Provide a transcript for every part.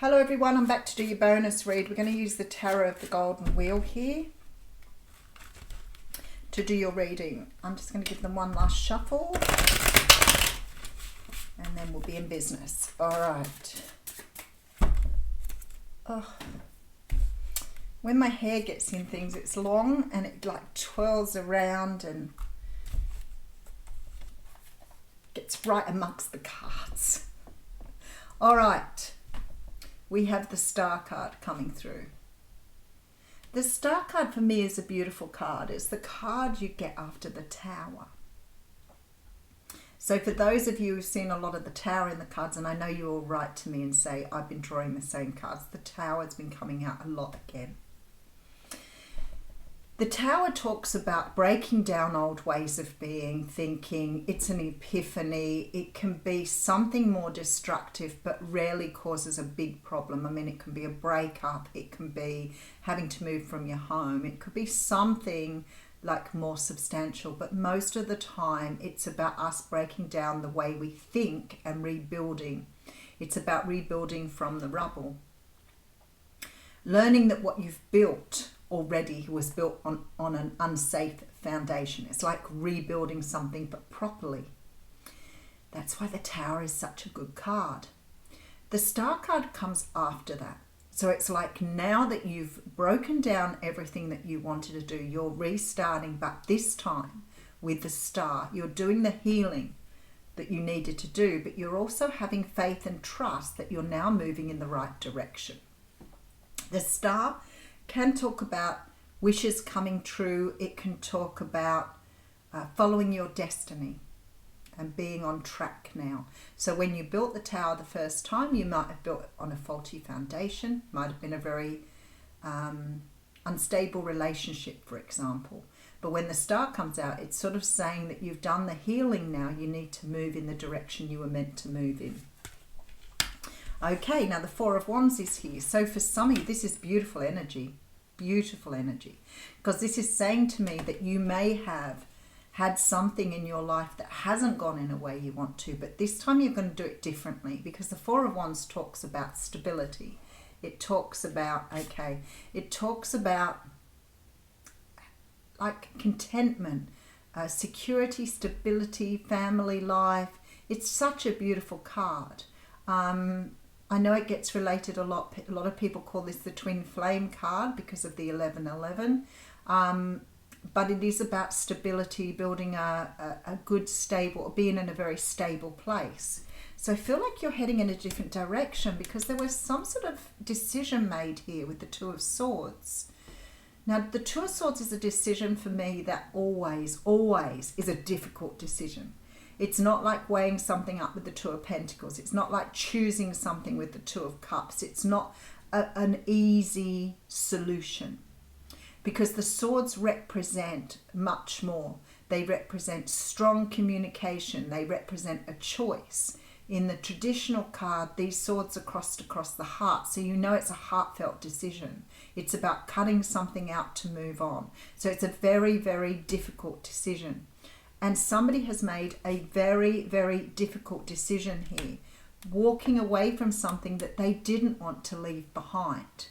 Hello everyone, I'm back to do your bonus read. We're going to use the Tarot of the Golden Wheel here to do your reading. I'm just going to give them one last shuffle and then we'll be in business. All right. Oh. When my hair gets in things, it's long and it like twirls around and gets right amongst the cards. All right. We have the Star card coming through. The Star card for me is a beautiful card. It's the card you get after the Tower. So for those of you who've seen a lot of the Tower in the cards, and I know you all write to me and say, I've been drawing the same cards, the Tower's been coming out a lot again. The Tower talks about breaking down old ways of being, thinking. It's an epiphany. It can be something more destructive, but rarely causes a big problem. I mean, it can be a breakup. It can be having to move from your home. It could be something like more substantial, but most of the time it's about us breaking down the way we think and rebuilding. It's about rebuilding from the rubble. Learning that what you've built already was built on an unsafe foundation. It's like rebuilding something, but properly. That's why the Tower is such a good card. The Star card comes after that. So it's like now that you've broken down everything that you wanted to do, you're restarting, but this time with the Star, you're doing the healing that you needed to do, but you're also having faith and trust that you're now moving in the right direction. The Star can talk about wishes coming true. It can talk about following your destiny and being on track now. So when you built the Tower the first time, you might have built it on a faulty foundation, might have been a very unstable relationship, for example. But when the Star comes out, it's sort of saying that you've done the healing now. You need to move in the direction you were meant to move in. Okay, now the Four of Wands is here. So for some of you, this is beautiful energy, because this is saying to me that you may have had something in your life that hasn't gone in a way you want to, but this time you're going to do it differently, because the Four of Wands talks about stability. It talks about, like contentment, security, stability, family life. It's such a beautiful card. I know it gets related a lot. A lot of people call this the twin flame card because of the 1111. But it is about stability, building a good, stable, being in a very stable place. So I feel like you're heading in a different direction because there was some sort of decision made here with the Two of Swords. Now, the Two of Swords is a decision for me that always is a difficult decision. It's not like weighing something up with the Two of Pentacles. It's not like choosing something with the Two of Cups. It's not an easy solution, because the swords represent much more. They represent strong communication. They represent a choice. In the traditional card, these swords are crossed across the heart, so you know it's a heartfelt decision. It's about cutting something out to move on. So it's a very, very difficult decision. And somebody has made a very, very difficult decision here, walking away from something that they didn't want to leave behind.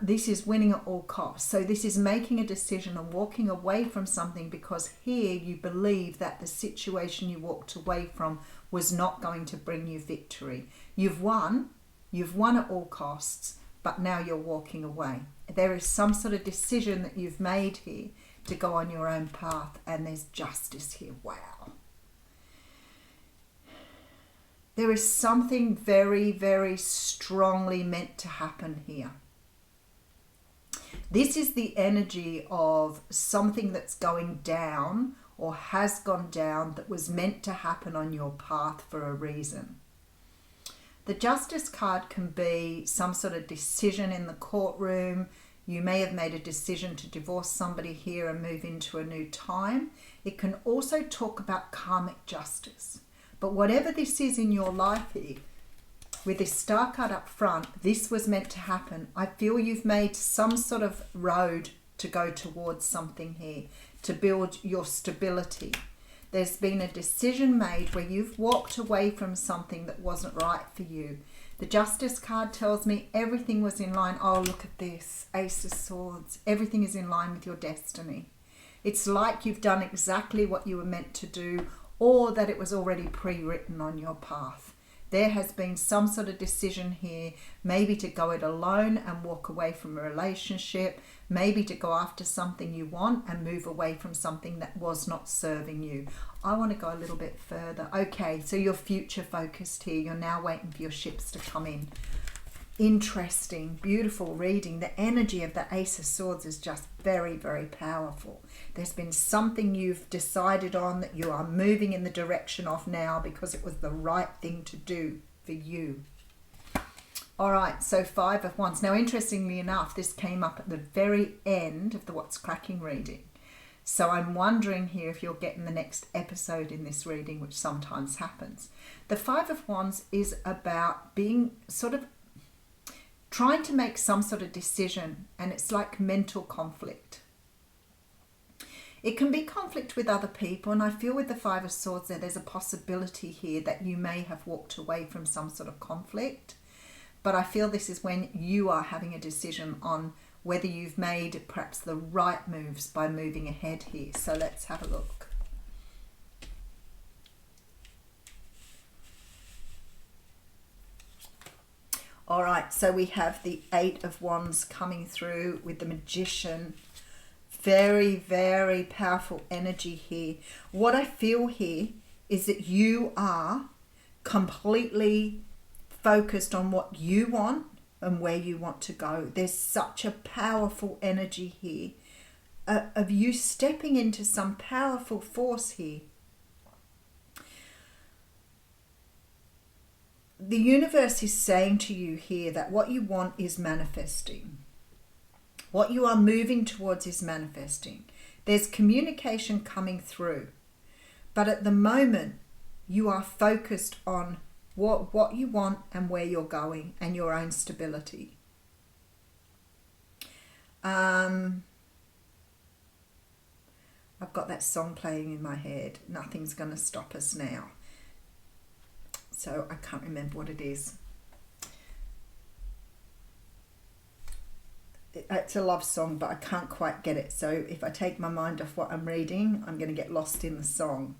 This is winning at all costs. So this is making a decision and walking away from something because here you believe that the situation you walked away from was not going to bring you victory. You've won at all costs, but now you're walking away. There is some sort of decision that you've made here to go on your own path, and there's justice here. Wow. There is something very, very strongly meant to happen here. This is the energy of something that's going down or has gone down that was meant to happen on your path for a reason. The Justice card can be some sort of decision in the courtroom. You may have made a decision to divorce somebody here and move into a new time. It can also talk about karmic justice. But whatever this is in your life here, with this Star card up front, this was meant to happen. I feel you've made some sort of road to go towards something here, to build your stability. There's been a decision made where you've walked away from something that wasn't right for you. The Justice card tells me everything was in line. Oh, look at this. Ace of Swords. Everything is in line with your destiny. It's like you've done exactly what you were meant to do, or that it was already pre-written on your path. There has been some sort of decision here, maybe to go it alone and walk away from a relationship, maybe to go after something you want and move away from something that was not serving you. I want to go a little bit further. Okay, so you're future focused here. You're now waiting for your ships to come in. Interesting, beautiful reading. The energy of the Ace of Swords is just very, very powerful. There's been something you've decided on that you are moving in the direction of now because it was the right thing to do for you. All right, so Five of Wands. Now, interestingly enough, this came up at the very end of the What's Cracking reading. So I'm wondering here if you're getting the next episode in this reading, which sometimes happens. The Five of Wands is about being sort of trying to make some sort of decision, and it's like mental conflict. It can be conflict with other people, and I feel with the Five of Swords there's a possibility here that you may have walked away from some sort of conflict, but I feel this is when you are having a decision on whether you've made perhaps the right moves by moving ahead here. So let's have a look. All right, so we have the Eight of Wands coming through with the Magician. Very, very powerful energy here. What I feel here is that you are completely focused on what you want and where you want to go. There's such a powerful energy here of you stepping into some powerful force here. The universe is saying to you here that what you want is manifesting. What you are moving towards is manifesting. There's communication coming through. But at the moment, you are focused on what you want and where you're going and your own stability. I've got that song playing in my head. Nothing's going to stop us now. So I can't remember what it is. It's a love song, but I can't quite get it. So if I take my mind off what I'm reading, I'm going to get lost in the song.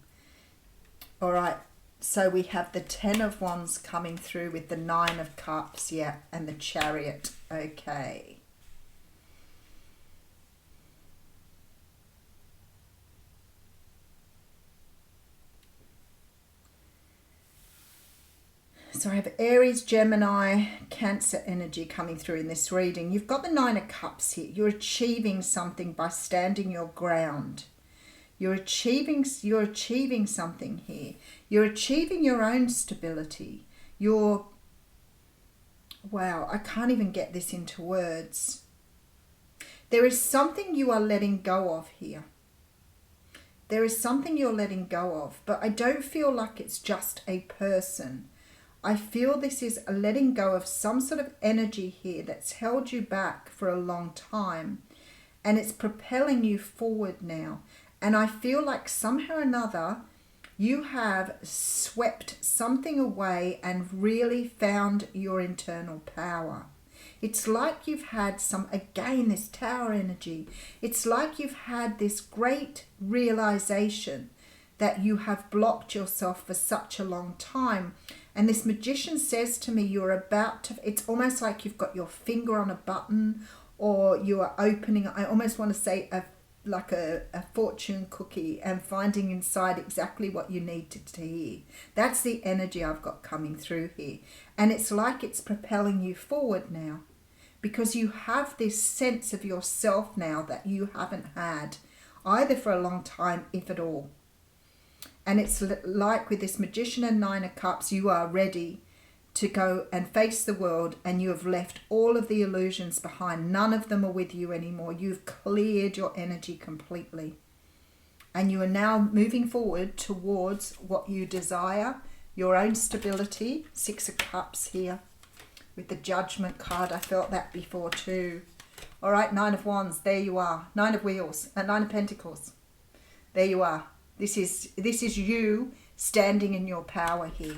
All right. So we have the Ten of Wands coming through with the Nine of Cups, yeah, and the Chariot. Okay. So I have Aries, Gemini, Cancer energy coming through in this reading. You've got the Nine of Cups here. You're achieving something by standing your ground. You're achieving something here. You're achieving your own stability. Wow, I can't even get this into words. There is something you are letting go of here. There is something you're letting go of, but I don't feel like it's just a person. I feel this is a letting go of some sort of energy here that's held you back for a long time, and it's propelling you forward now. And I feel like somehow or another you have swept something away and really found your internal power. It's like you've had again, this Tower energy. It's like you've had this great realization that you have blocked yourself for such a long time. And this Magician says to me, it's almost like you've got your finger on a button, or you are opening, I almost want to say a fortune cookie, and finding inside exactly what you need to hear. That's the energy I've got coming through here. And it's like it's propelling you forward now, because you have this sense of yourself now that you haven't had either for a long time, if at all. And it's like with this Magician and Nine of Cups, you are ready to go and face the world, and you have left all of the illusions behind. None of them are with you anymore. You've cleared your energy completely. And you are now moving forward towards what you desire, your own stability. Six of Cups here with the Judgment card. I felt that before too. All right, Nine of Wands, there you are. Nine of Wheels and Nine of Pentacles. There you are. This is you standing in your power here.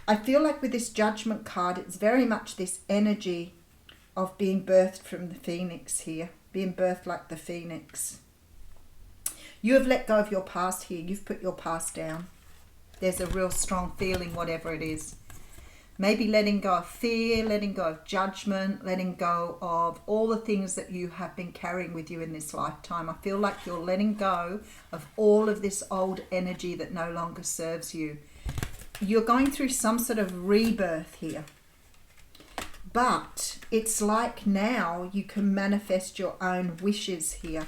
I feel like with this Judgment card, it's very much this energy of being birthed from the phoenix here. Being birthed like the phoenix. You have let go of your past here. You've put your past down. There's a real strong feeling, whatever it is. Maybe letting go of fear, letting go of judgment, letting go of all the things that you have been carrying with you in this lifetime. I feel like you're letting go of all of this old energy that no longer serves you. You're going through some sort of rebirth here. But it's like now you can manifest your own wishes here.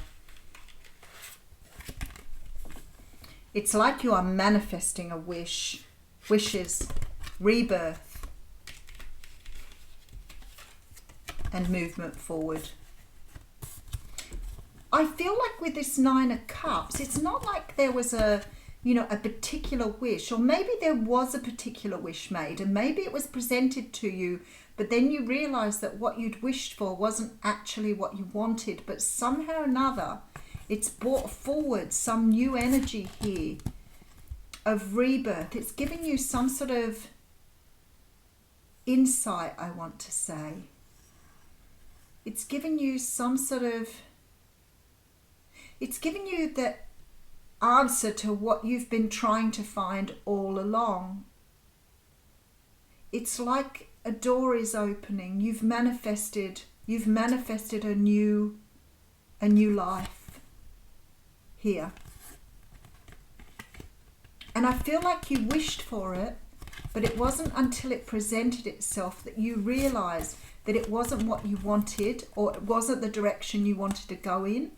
It's like you are manifesting a wish, wishes, rebirth, and movement forward. I feel like with this Nine of Cups, it's not like there was a particular wish, or maybe there was a particular wish made, and maybe it was presented to you, but then you realize that what you'd wished for wasn't actually what you wanted, but somehow or another, it's brought forward some new energy here of rebirth. It's giving you some sort of insight, I want to say. It's giving you some sort of, it's giving you the answer to what you've been trying to find all along. It's like a door is opening. You've manifested a new life here. And I feel like you wished for it, but it wasn't until it presented itself that you realized that it wasn't what you wanted, or it wasn't the direction you wanted to go in.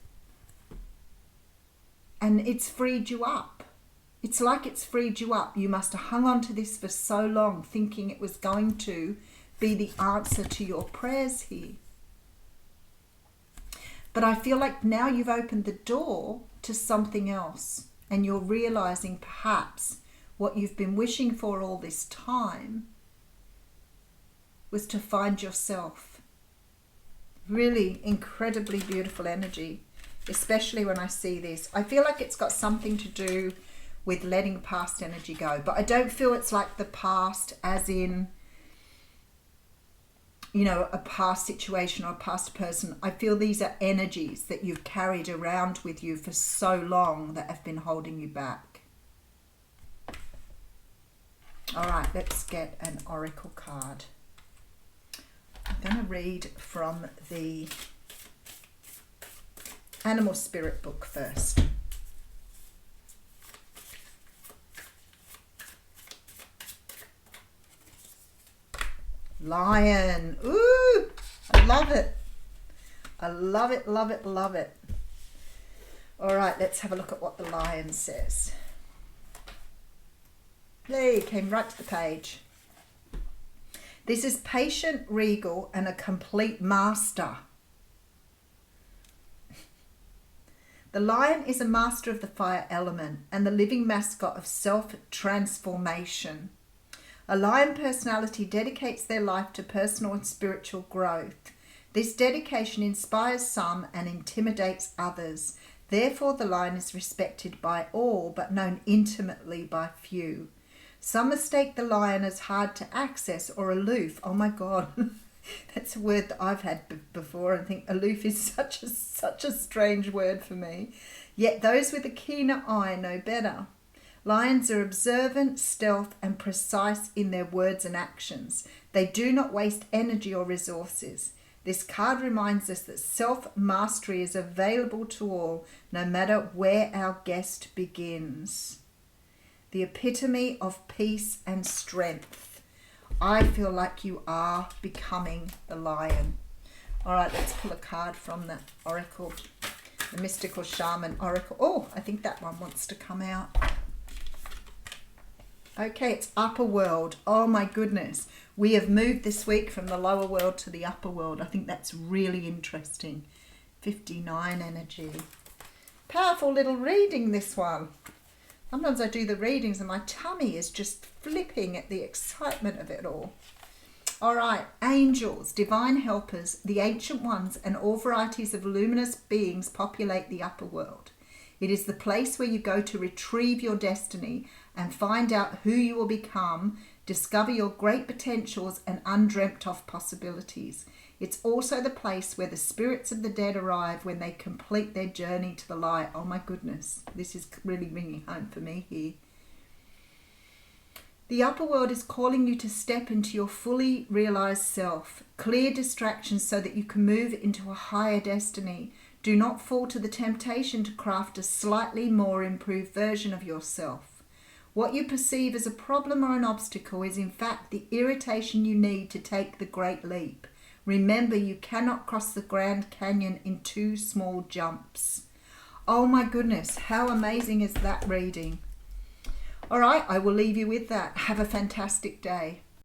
And it's freed you up. It's like it's freed you up. You must have hung on to this for so long, thinking it was going to be the answer to your prayers here. But I feel like now you've opened the door to something else, and you're realizing perhaps what you've been wishing for all this time was to find yourself. Really incredibly beautiful energy, especially when I see this. I feel like it's got something to do with letting past energy go, but I don't feel it's like the past as in, a past situation or a past person. I feel these are energies that you've carried around with you for so long that have been holding you back. All right, let's get an oracle card. I'm going to read from the Animal Spirit book first. Lion. Ooh, I love it. I love it, love it, love it. All right, let's have a look at what the lion says. Hey, came right to the page. This is patient, regal, and a complete master. The lion is a master of the fire element and the living mascot of self-transformation. A lion personality dedicates their life to personal and spiritual growth. This dedication inspires some and intimidates others. Therefore, the lion is respected by all, but known intimately by few. Some mistake the lion as hard to access or aloof. Oh my God, that's a word that I've had before, and think aloof is such a strange word for me. Yet those with a keener eye know better. Lions are observant, stealth, and precise in their words and actions. They do not waste energy or resources. This card reminds us that self-mastery is available to all, no matter where our guest begins. The epitome of peace and strength. I feel like you are becoming the lion. All right, let's pull a card from the oracle, the mystical shaman oracle. Oh, I think that one wants to come out. Okay, it's upper world. Oh my goodness. We have moved this week from the lower world to the upper world. I think that's really interesting. 59 energy. Powerful little reading, this one. Sometimes I do the readings and my tummy is just flipping at the excitement of it all. All right, angels, divine helpers, the ancient ones, and all varieties of luminous beings populate the upper world. It is the place where you go to retrieve your destiny and find out who you will become, Discover your great potentials and undreamt of possibilities. It's also the place where the spirits of the dead arrive when they complete their journey to the light. Oh my goodness, this is really ringing home for me here. The upper world is calling you to step into your fully realized self. Clear distractions so that you can move into a higher destiny. Do not fall to the temptation to craft a slightly more improved version of yourself. What you perceive as a problem or an obstacle is in fact the irritation you need to take the great leap. Remember, you cannot cross the Grand Canyon in 2 small jumps. Oh my goodness, how amazing is that reading? All right, I will leave you with that. Have a fantastic day.